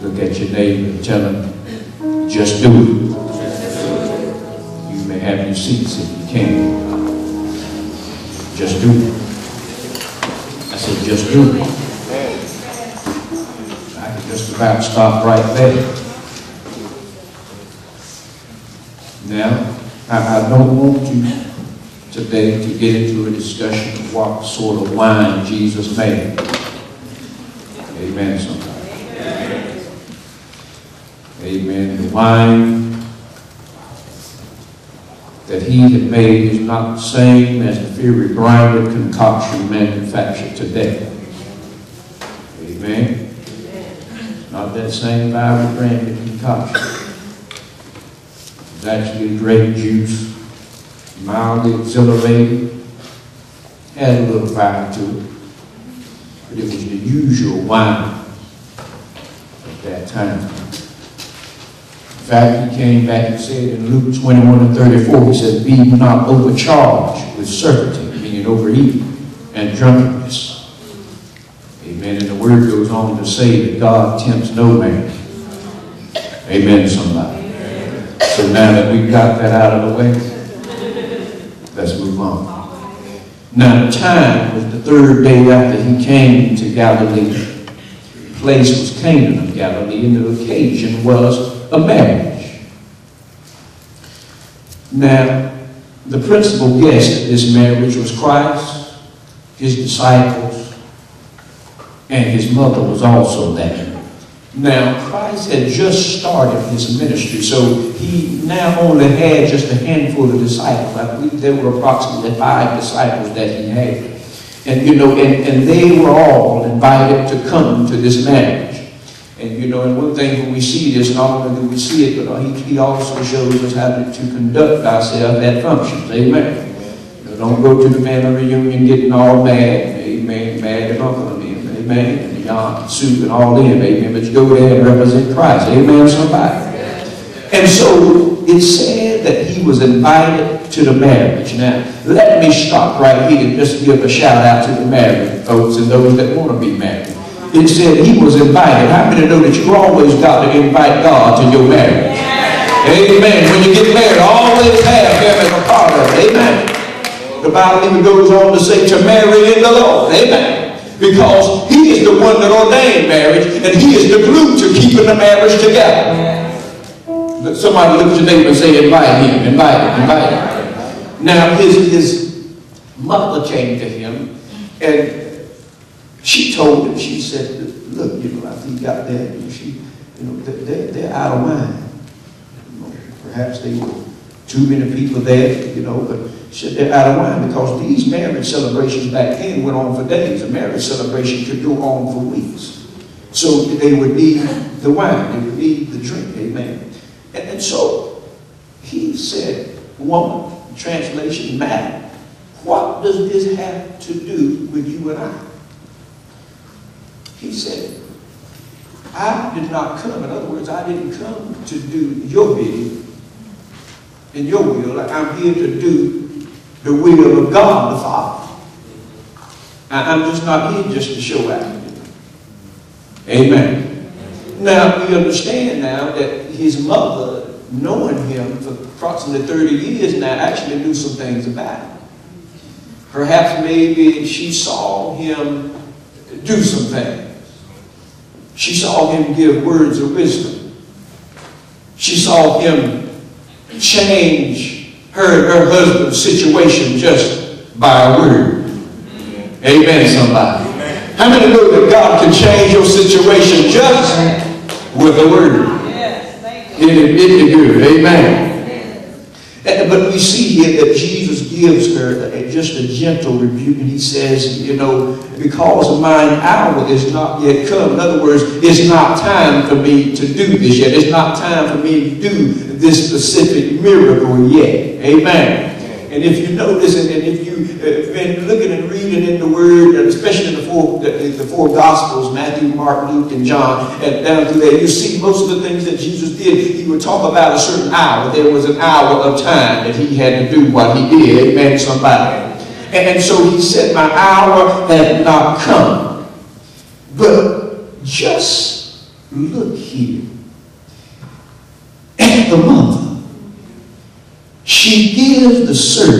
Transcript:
Look at your neighbor and tell him, just do it. You may have your seats if you can. Just do it. I said, just do it. I can just about stop right there. Now, I don't want you today to get into a discussion of what sort of wine Jesus made. Amen, somebody. Amen. The wine that he had made is not the same as the fiery branded concoction manufactured today. Amen. It's not that same fiery branded concoction. It's actually grape juice, mildly exhilarating, had a little fire to it, but it was the usual wine at that time. In fact, he came back and said in Luke 21:34, he said, be not overcharged with surfeiting, meaning overeating and drunkenness. Amen. And the word goes on to say that God tempts no man. Amen, somebody. So now that we've got that out of the way, let's move on. Now the time was the third day after he came to Galilee. The place was Cana of Galilee, and the occasion was a marriage. Now, the principal guest at this marriage was Christ, his disciples, and his mother was also there. Now, Christ had just started his ministry, so he now only had just a handful of disciples. I believe there were approximately 5 disciples that he had. And, you know, and they were all invited to come to this marriage. And, you know, and one thing when we see this, not only do we see it, but he also shows us how to conduct ourselves at functions. Amen. You know, don't go to the family reunion getting all mad. Amen. Mad at Uncle and them. Amen. And the aunt and soup and all them. Amen. But you go there and represent Christ. Amen, somebody. And so it said that he was invited to the marriage. Now, let me stop right here and just give a shout out to the married folks and those that want to be married. It said he was invited. How many know that you always got to invite God to your marriage? Amen. When you get married, always have him as a part of it. Amen. The Bible even goes on to say to marry in the Lord. Amen. Because he is the one that ordained marriage, and he is the glue to keeping the marriage together. Somebody look at your neighbor and say, invite him, invite him, invite him. Now, his mother came to him, and she told him, she said, look, you know, after he got there, they're out of wine. You know, perhaps they were too many people there, you know, but she said they're out of wine because these marriage celebrations back then went on for days. A marriage celebration could go on for weeks. So they would need the wine, they would need the drink, amen. And so he said, woman, translation, madam, what does this have to do with you and I? He said, I did not come. In other words, I didn't come to do your bidding and your will. I'm here to do the will of God the Father. I'm just not here just to show out. Amen. Now, we understand now that his mother, knowing him for approximately 30 years now, actually knew some things about him. Perhaps maybe she saw him do some things. She saw him give words of wisdom. She saw him change her husband's situation just by a word. Amen, somebody. How many know that God can change your situation just with a word? Isn't it good? Amen. But we see here that Jesus gives her just a gentle rebuke, and he says, you know, because mine hour is not yet come. In other words, it's not time for me to do this yet. It's not time for me to do this specific miracle yet. Amen. And if you notice, and if you've been looking and reading in the Word, especially in the four Gospels, Matthew, Mark, Luke, and John, and down through there, you see most of the things that Jesus did. He would talk about a certain hour. There was an hour of time that he had to do what he did. Amen, somebody. And so he said, my hour had not come. But just look here at the mother. She gives the servant